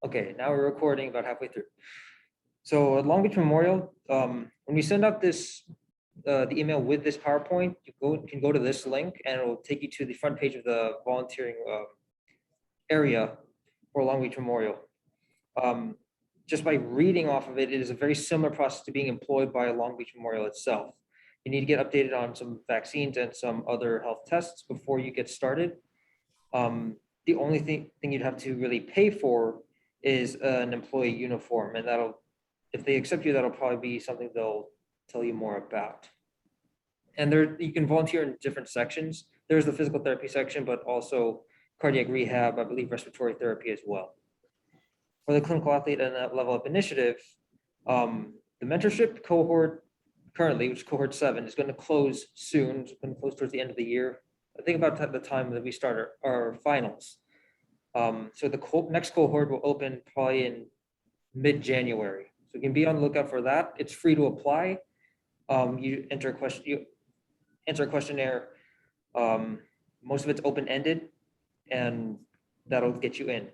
Okay, now we're recording about halfway through. So at Long Beach Memorial, when we send out the email with this PowerPoint, you can go to this link and it will take you to the front page of the volunteering area for Long Beach Memorial. Just by reading off of it, it is a very similar process to being employed by Long Beach Memorial itself. You need to get updated on some vaccines and some other health tests before you get started. The only thing you'd have to really pay for is an employee uniform, and if they accept you, that'll probably be something they'll tell you more about. And you can volunteer in different sections. There's the physical therapy section, but also cardiac rehab, I believe respiratory therapy as well. For the clinical athlete and that level up initiative, the mentorship cohort currently, which is cohort 7, is going to close soon. It's going to close towards the end of the year. I think about the time that we start our finals. So the next cohort will open probably in mid-January. So you can be on the lookout for that. It's free to apply. You answer a questionnaire. Most of it's open-ended, and that'll get you in.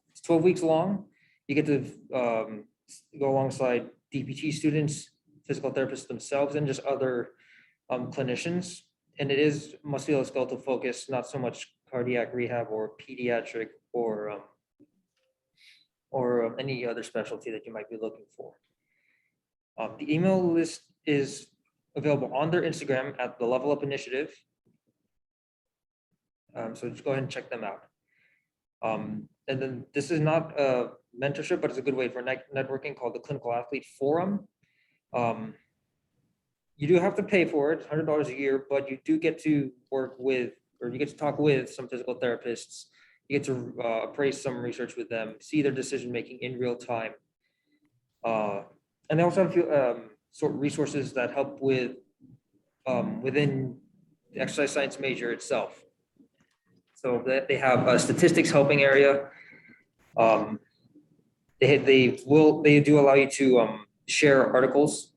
It's 12 weeks long. You get to go alongside DPT students, physical therapists themselves, and just other clinicians. And it is musculoskeletal focused, not so much cardiac rehab or pediatric or any other specialty that you might be looking for. The email list is available on their Instagram at the Level Up Initiative. So just go ahead and check them out. And then this is not a mentorship, but it's a good way for networking called the Clinical Athlete Forum. You do have to pay for it, $100 a year, but you do get to work with, or you get to talk with some physical therapists. You get to appraise some research with them, see their decision-making in real time. And they also have sort of resources that help with within the exercise science major itself. So they have a statistics helping area. They do allow you to share articles,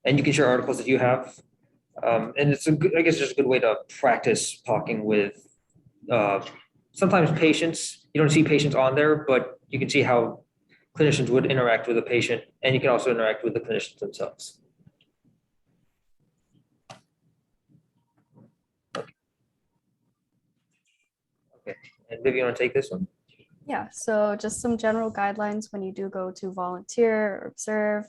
and you can share articles that you have. And it's I guess just a good way to practice talking with sometimes patients. You don't see patients on there, but you can see how clinicians would interact with a patient, and you can also interact with the clinicians themselves. Okay, and Vivian, you want to take this one? Yeah, so just some general guidelines when you do go to volunteer or observe.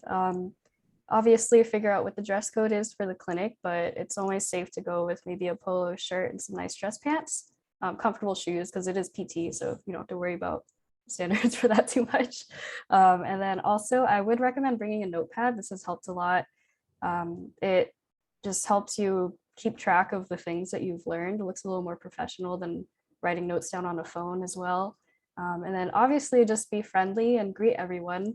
Obviously, figure out what the dress code is for the clinic, but it's always safe to go with maybe a polo shirt and some nice dress pants, comfortable shoes, because it is PT, so you don't have to worry about standards for that too much. And then also, I would recommend bringing a notepad. This has helped a lot. It just helps you keep track of the things that you've learned. It looks a little more professional than writing notes down on a phone as well. And then obviously just be friendly and greet everyone,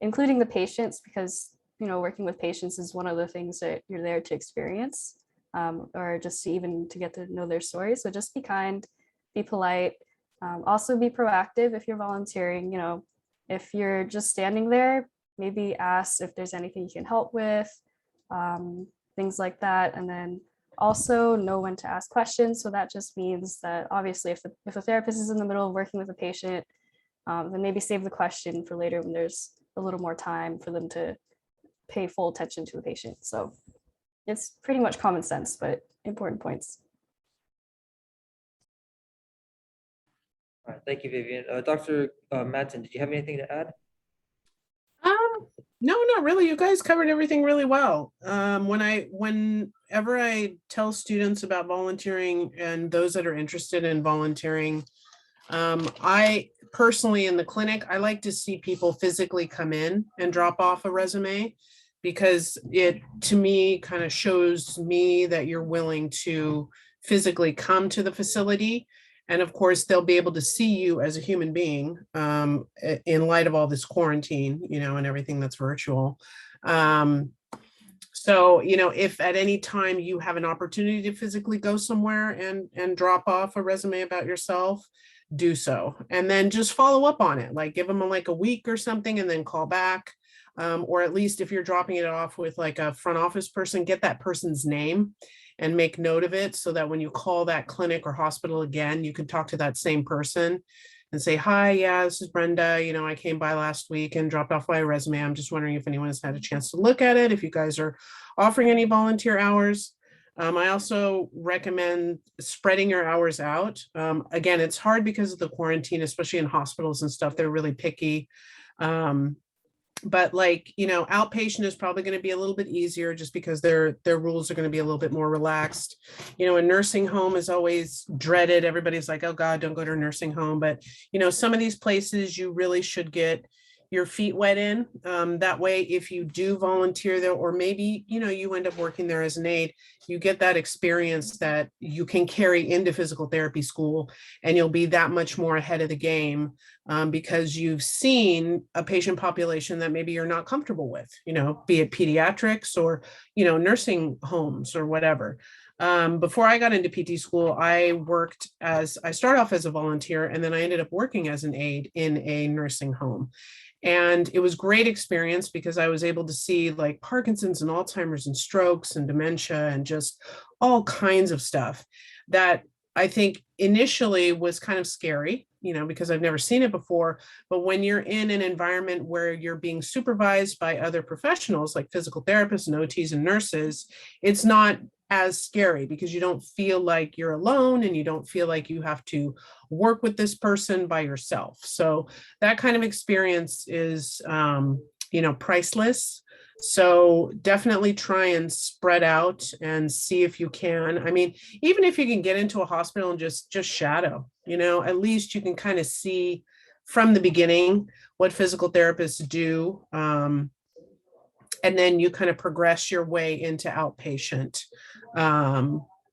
including the patients, because working with patients is one of the things that you're there to experience, or just even to get to know their stories. So just be kind, be polite, also be proactive if you're volunteering. If you're just standing there, maybe ask if there's anything you can help with, things like that. And then also know when to ask questions. So that just means that obviously if a therapist is in the middle of working with a patient, then maybe save the question for later when there's a little more time for them to pay full attention to the patient. So it's pretty much common sense, but important points. All right, thank you, Vivian. Dr. Madsen, did you have anything to add? No, not really. You guys covered everything really well. Whenever I tell students about volunteering and those that are interested in volunteering, I personally in the clinic, I like to see people physically come in and drop off a resume, because it to me kind of shows me that you're willing to physically come to the facility. And of course, they'll be able to see you as a human being in light of all this quarantine, and everything that's virtual. So, if at any time you have an opportunity to physically go somewhere and drop off a resume about yourself, do so. And then just follow up on it, like give them like a week or something and then call back. Or at least if you're dropping it off with like a front office person, get that person's name and make note of it so that when you call that clinic or hospital again, you can talk to that same person and say, hi, yeah, this is Brenda. You know, I came by last week and dropped off my resume. I'm just wondering if anyone has had a chance to look at it, if you guys are offering any volunteer hours. I also recommend spreading your hours out. Again, it's hard because of the quarantine, especially in hospitals and stuff. They're really picky. But like, you know, outpatient is probably going to be a little bit easier just because their rules are going to be a little bit more relaxed. You know, a nursing home is always dreaded. Everybody's like, oh God, don't go to a nursing home. But, you know, some of these places you really should get your feet wet in. That way, if you do volunteer there, or maybe, you know, you end up working there as an aide, you get that experience that you can carry into physical therapy school, and you'll be that much more ahead of the game because you've seen a patient population that maybe you're not comfortable with, you know, be it pediatrics or, you know, nursing homes or whatever. Before I got into PT school, I started off as a volunteer, and then I ended up working as an aide in a nursing home. And it was great experience because I was able to see like Parkinson's and Alzheimer's and strokes and dementia and just all kinds of stuff that I think initially was kind of scary, you know, because I've never seen it before. But when you're in an environment where you're being supervised by other professionals like physical therapists and OTs and nurses, it's not as scary because you don't feel like you're alone and you don't feel like you have to work with this person by yourself. So that kind of experience is, you know, priceless. So definitely try and spread out and see if you can. I mean, even if you can get into a hospital and just shadow, you know, at least you can kind of see from the beginning what physical therapists do. And then you kind of progress your way into outpatient.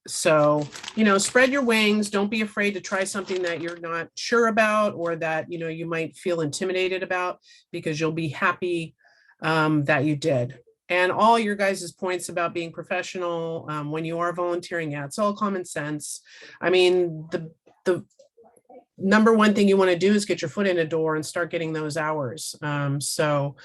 So, you know, spread your wings. Don't be afraid to try something that you're not sure about or that, you know, you might feel intimidated about, because you'll be happy that you did. And all your guys' points about being professional when you are volunteering, yeah, it's all common sense. I mean, the number one thing you want to do is get your foot in a door and start getting those hours. So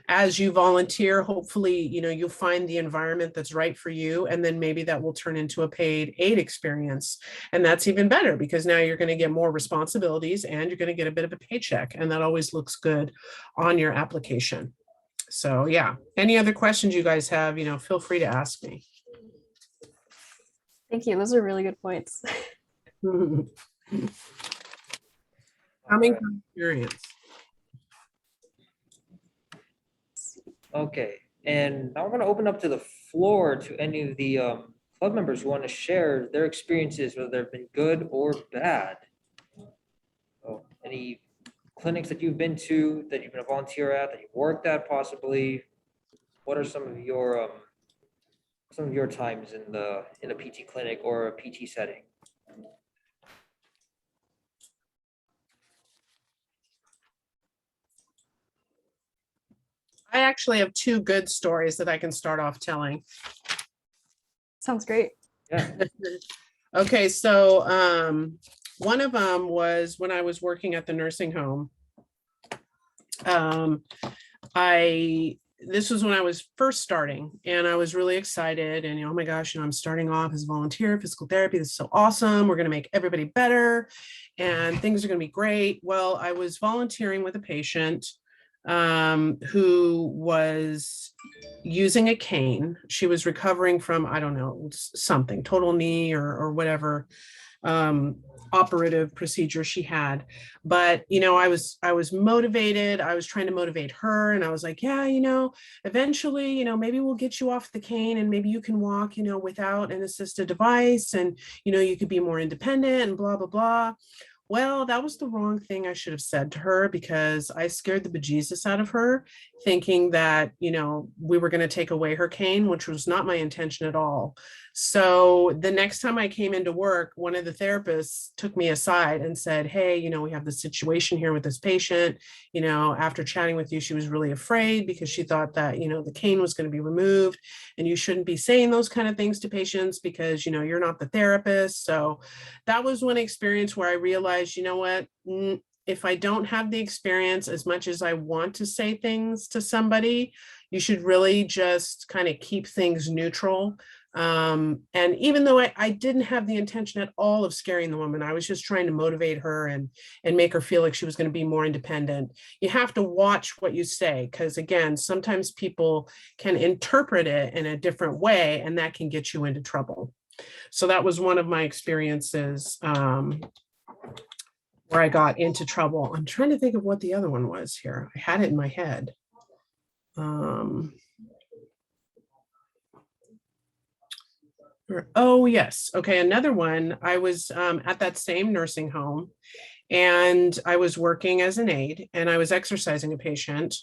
as you volunteer, hopefully, you know, you'll find the environment that's right for you. And then maybe that will turn into a paid aid experience. And that's even better because now you're going to get more responsibilities and you're going to get a bit of a paycheck. And that always looks good on your application. So yeah, any other questions you guys have, you know, feel free to ask me. Thank you. Those are really good points. Coming from experience. Okay, and now we're going to open up to the floor to any of the club members who want to share their experiences, whether they've been good or bad. So any clinics that you've been to, that you've been a volunteer at, that you've worked at possibly. What are some of your times in a PT clinic or a PT setting? I actually have two good stories that I can start off telling. Sounds great. Yeah. Okay, so one of them was when I was working at the nursing home. This was when I was first starting, and I was really excited, and oh my gosh, you know, I'm starting off as a volunteer physical therapy. This is so awesome. We're going to make everybody better and things are going to be great. Well, I was volunteering with a patient who was using a cane. She was recovering from, I don't know, something, total knee or whatever operative procedure she had. But, you know, I was motivated. I was trying to motivate her. And I was like, yeah, you know, eventually, you know, maybe we'll get you off the cane and maybe you can walk, you know, without an assisted device and, you know, you could be more independent and blah, blah, blah. Well, that was the wrong thing I should have said to her because I scared the bejesus out of her, thinking that, you know, we were going to take away her cane, which was not my intention at all. So the next time I came into work, one of the therapists took me aside and said, hey, you know, we have this situation here with this patient. You know, after chatting with you, she was really afraid because she thought that, you know, the cane was going to be removed and you shouldn't be saying those kind of things to patients because, you know, you're not the therapist. So that was one experience where I realized, you know what, if I don't have the experience, as much as I want to say things to somebody, you should really just kind of keep things neutral And even though I didn't have the intention at all of scaring the woman, I was just trying to motivate her and make her feel like she was going to be more independent. You have to watch what you say, because again, sometimes people can interpret it in a different way, and that can get you into trouble. So that was one of my experiences where I got into trouble. I'm trying to think of what the other one was here. I had it in my head. Oh, yes. Okay. Another one. I was at that same nursing home, and I was working as an aide, and I was exercising a patient.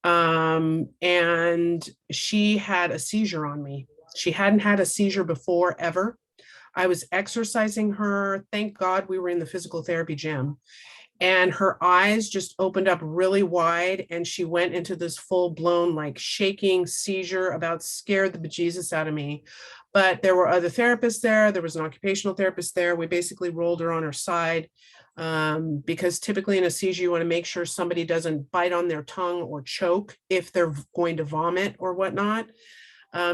And she had a seizure on me. She hadn't had a seizure before, ever. I was exercising her. Thank God we were in the physical therapy gym. And her eyes just opened up really wide, and she went into this full blown, like, shaking seizure, about scared the bejesus out of me. But there were other therapists there. There was an occupational therapist there. We basically rolled her on her side, because typically in a seizure, you want to make sure somebody doesn't bite on their tongue or choke if they're going to vomit or whatnot.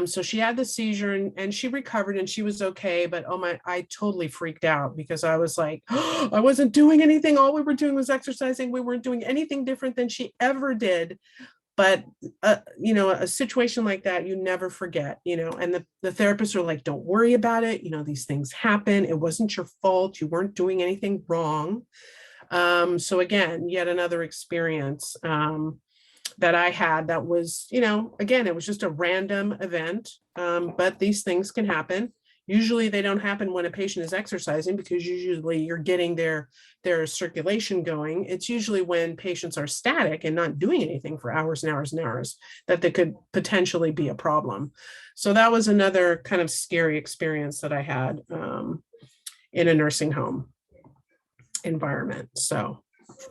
So she had the seizure, and she recovered, and she was okay. But oh my, I totally freaked out, because I was like, oh, I wasn't doing anything. All we were doing was exercising. We weren't doing anything different than she ever did. But, a situation like that, you never forget, and the therapists are like, don't worry about it. These things happen. It wasn't your fault. You weren't doing anything wrong. So again, yet another experience. That I had that was, again, it was just a random event, but these things can happen. Usually they don't happen when a patient is exercising, because usually you're getting their circulation going. It's usually when patients are static and not doing anything for hours and hours and hours that there could potentially be a problem. So that was another kind of scary experience that I had in a nursing home environment. So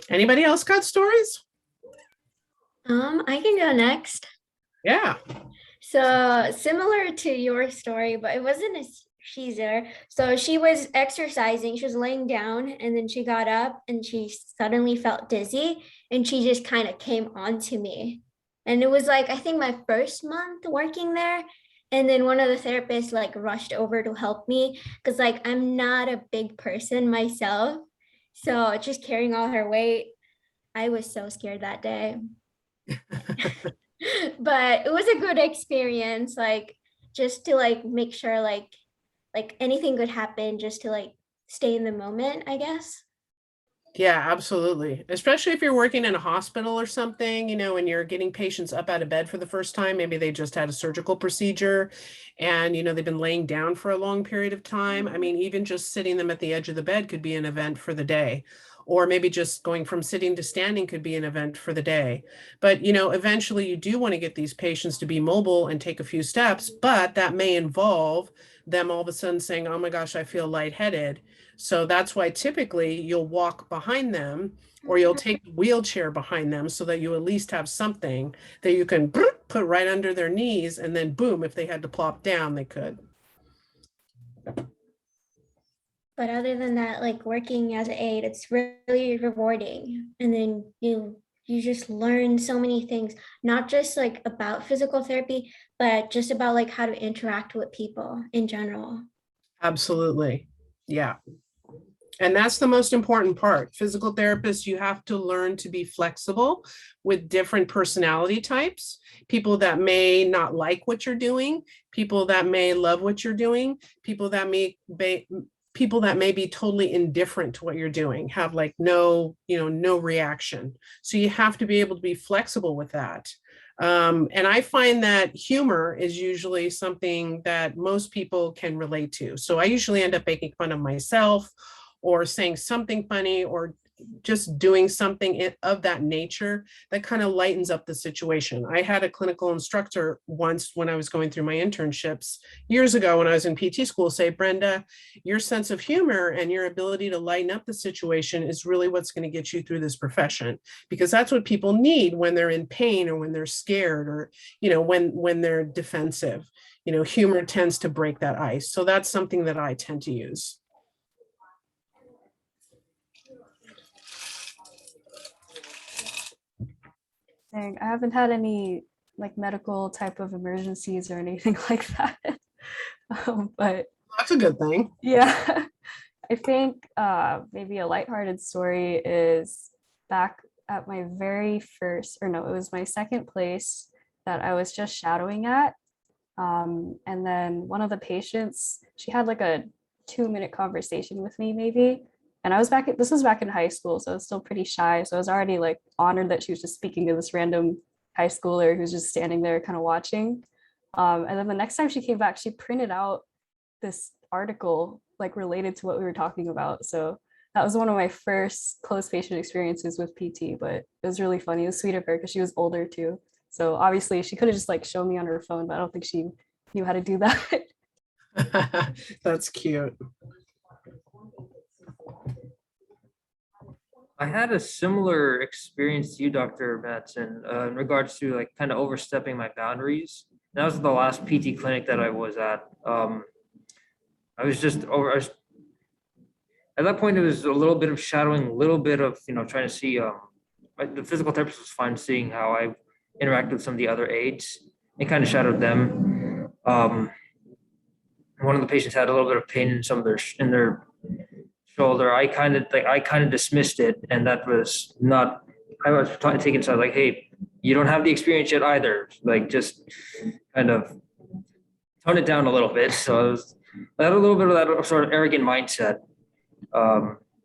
anybody else got stories? I can go next. Yeah. So similar to your story, but it wasn't a seizure. So she was exercising, she was laying down, and then she got up and she suddenly felt dizzy, and she just kind of came onto me. And it was like, I think my first month working there. And then one of the therapists like rushed over to help me, because like I'm not a big person myself. So just carrying all her weight, I was so scared that day. But it was a good experience, like just to like make sure like anything could happen, just to like stay in the moment, I guess. Yeah, absolutely. Especially if you're working in a hospital or something, and you're getting patients up out of bed for the first time. Maybe they just had a surgical procedure, and, they've been laying down for a long period of time. I mean, even just sitting them at the edge of the bed could be an event for the day. Or maybe just going from sitting to standing could be an event for the day. But, eventually you do want to get these patients to be mobile and take a few steps, but that may involve them all of a sudden saying, oh my gosh, I feel lightheaded. So that's why typically you'll walk behind them, or you'll take the wheelchair behind them, so that you at least have something that you can put right under their knees, and then boom, if they had to plop down, they could. But other than that, like working as an aide, it's really rewarding. And then you just learn so many things, not just like about physical therapy, but just about like how to interact with people in general. Absolutely. Yeah. And that's the most important part. Physical therapists, you have to learn to be flexible with different personality types, people that may not like what you're doing, people that may love what you're doing, people that may be totally indifferent to what you're doing, have like no reaction. So you have to be able to be flexible with that. And I find that humor is usually something that most people can relate to. So I usually end up making fun of myself, or saying something funny, or just doing something of that nature that kind of lightens up the situation. I had a clinical instructor once when I was going through my internships years ago when I was in PT school say, Brenda, your sense of humor and your ability to lighten up the situation is really what's going to get you through this profession, because that's what people need when they're in pain, or when they're scared, or when they're defensive. Humor tends to break that ice. So that's something that I tend to use. Dang, I haven't had any like medical type of emergencies or anything like that. But That's a good thing. yeah, I think maybe a lighthearted story is back at my very first, or no, it was my second place that I was just shadowing at. And then one of the patients, she had like a 2-minute conversation with me, maybe. And this was back in high school, so I was still pretty shy. So I was already like honored that she was just speaking to this random high schooler who's just standing there kind of watching. And then the next time she came back, she printed out this article like related to what we were talking about. So that was one of my first close patient experiences with PT, but it was really funny. It was sweet of her because she was older too. So obviously she could have just like shown me on her phone, but I don't think she knew how to do that. That's cute. I had a similar experience to you, Dr. Matson, in regards to like kind of overstepping my boundaries. That was the last PT clinic that I was at. I was just over. At that point, it was a little bit of shadowing, a little bit of trying to see. The physical therapist was fine seeing how I interact with some of the other aides and kind of shadowed them. One of the patients had a little bit of pain in some of their shoulder. I kind of dismissed it, and that was not. I was taking side like, hey, you don't have the experience yet either. Like, just kind of tone it down a little bit. So I had a little bit of that sort of arrogant mindset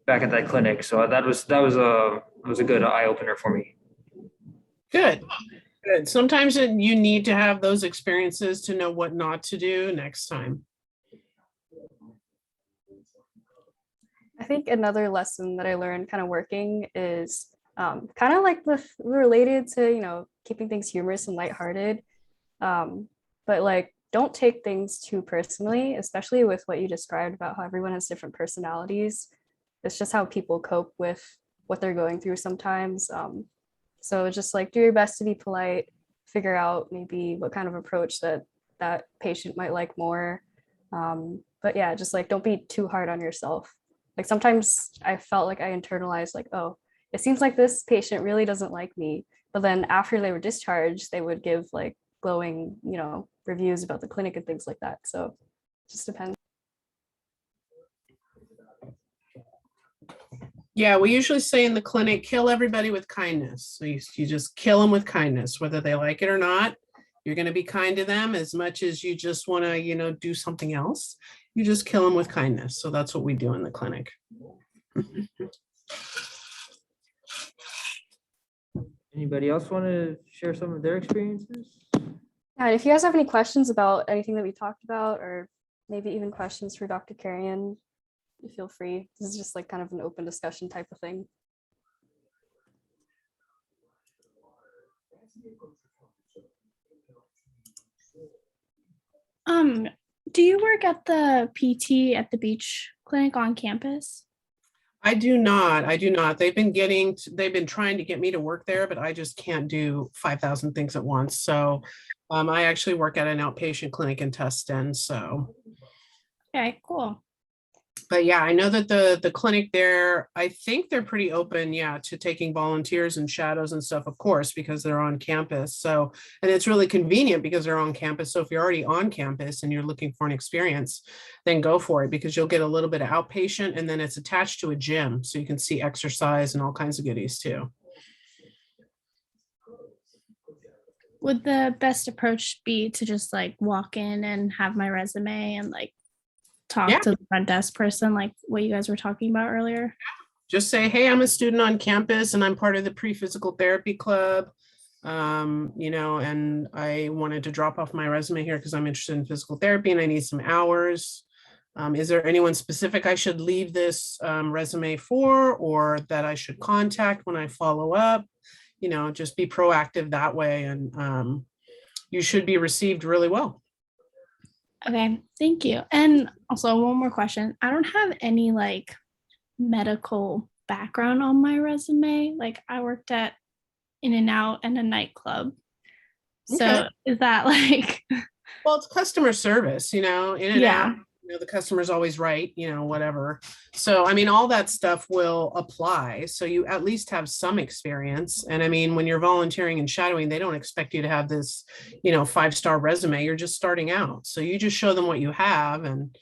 back at that clinic. So that was a good eye opener for me. Good. Good. Sometimes you need to have those experiences to know what not to do next time. I think another lesson that I learned kind of working is kind of like related to, keeping things humorous and lighthearted. But like, don't take things too personally, especially with what you described about how everyone has different personalities. It's just how people cope with what they're going through sometimes. So just like do your best to be polite, figure out maybe what kind of approach that patient might like more. But yeah, just like don't be too hard on yourself. Like sometimes I felt like I internalized like, oh, it seems like this patient really doesn't like me. But then after they were discharged, they would give like glowing, reviews about the clinic and things like that. So it just depends. Yeah, we usually say in the clinic, kill everybody with kindness. So you just kill them with kindness, whether they like it or not. You're going to be kind to them as much as you just want to, do something else. You just kill them with kindness. So that's what we do in the clinic. Anybody else want to share some of their experiences? Yeah, and if you guys have any questions about anything that we talked about, or maybe even questions for Dr. Carrion, feel free. This is just like kind of an open discussion type of thing. Do you work at the PT at the beach clinic on campus? I do not. They've been trying to get me to work there, but I just can't do 5,000 things at once. So I actually work at an outpatient clinic in Tustin. So. Okay, cool. But yeah, I know that the clinic there, I think they're pretty open, to taking volunteers and shadows and stuff, of course, because they're on campus. So, and it's really convenient because they're on campus. So if you're already on campus and you're looking for an experience, then go for it because you'll get a little bit of outpatient and then it's attached to a gym. So you can see exercise and all kinds of goodies too. Would the best approach be to just like walk in and have my resume and like talk to the front desk person, like what you guys were talking about earlier? Just say, hey, I'm a student on campus and I'm part of the pre-physical therapy club. And I wanted to drop off my resume here because I'm interested in physical therapy and I need some hours. Is there anyone specific I should leave this resume for or that I should contact when I follow up? Just be proactive that way and you should be received really well. Okay, thank you. And also one more question. I don't have any like medical background on my resume. Like I worked at In-N-Out and a nightclub. So Okay. is that like Well, it's customer service, In-N-Out. Yeah. The customer's always right, whatever. So, I mean, all that stuff will apply. So you at least have some experience. And I mean, when you're volunteering and shadowing, they don't expect you to have this, 5-star resume. You're just starting out. So you just show them what you have, and,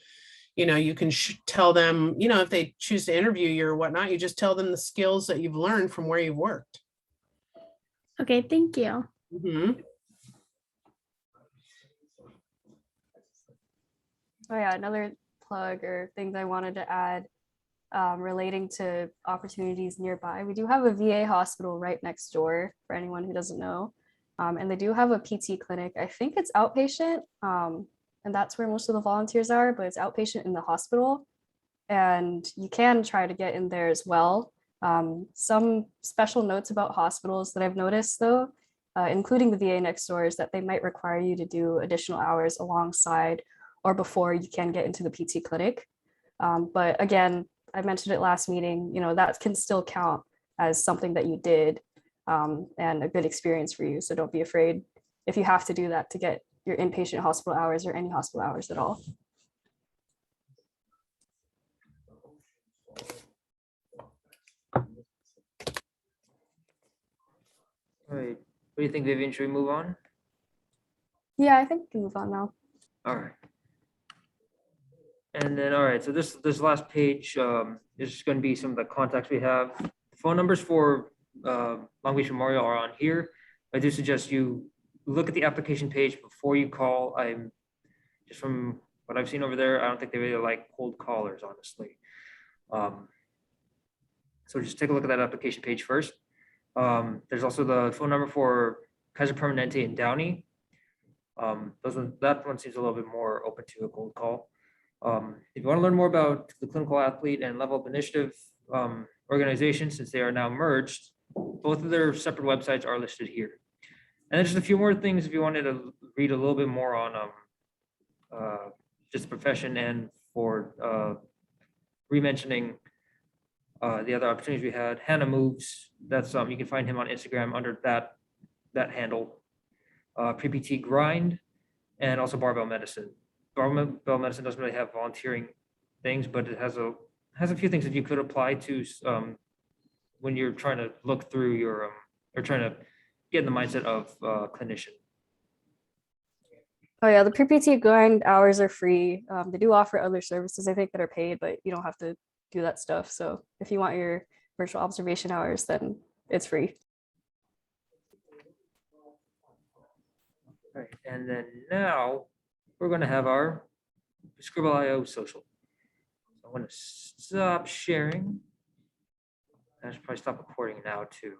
you can tell them, if they choose to interview you or whatnot, you just tell them the skills that you've learned from where you've worked. Okay, thank you. Mhm. Oh yeah, another plug or things I wanted to add relating to opportunities nearby. We do have a VA hospital right next door for anyone who doesn't know. And they do have a PT clinic. I think it's outpatient, and that's where most of the volunteers are, but it's outpatient in the hospital. And you can try to get in there as well. Some special notes about hospitals that I've noticed though, including the VA next door, is that they might require you to do additional hours alongside or before you can get into the PT clinic. But again, I mentioned it last meeting, that can still count as something that you did and a good experience for you. So don't be afraid if you have to do that to get your inpatient hospital hours or any hospital hours at all. All right, what do you think, Vivian? Should we move on? Yeah, I think we can move on now. All right. And then, all right, so this last page is going to be some of the contacts we have. Phone numbers for Long Beach Memorial are on here. I do suggest you look at the application page before you call. I'm just from what I've seen over there, I don't think they really like cold callers, honestly. So just take a look at that application page first. There's also the phone number for Kaiser Permanente and Downey. That one seems a little bit more open to a cold call. If you want to learn more about the Clinical Athlete and Level Up Initiative organizations, since they are now merged, both of their separate websites are listed here. And then just a few more things if you wanted to read a little bit more on just the profession and for re-mentioning the other opportunities we had. Hannah Moves, that's you can find him on Instagram under that handle. Pre-PT Grind, and also Barbell Medicine. Barbell Medicine doesn't really have volunteering things, but it has a few things that you could apply to when you're trying to look through your or trying to get in the mindset of clinician. Oh yeah, the pre-PT grind hours are free. They do offer other services, I think, that are paid, but you don't have to do that stuff. So if you want your virtual observation hours, then it's free. All right, and then now we're going to have our Scribble.io social. So I'm going to stop sharing. I should probably stop recording now too.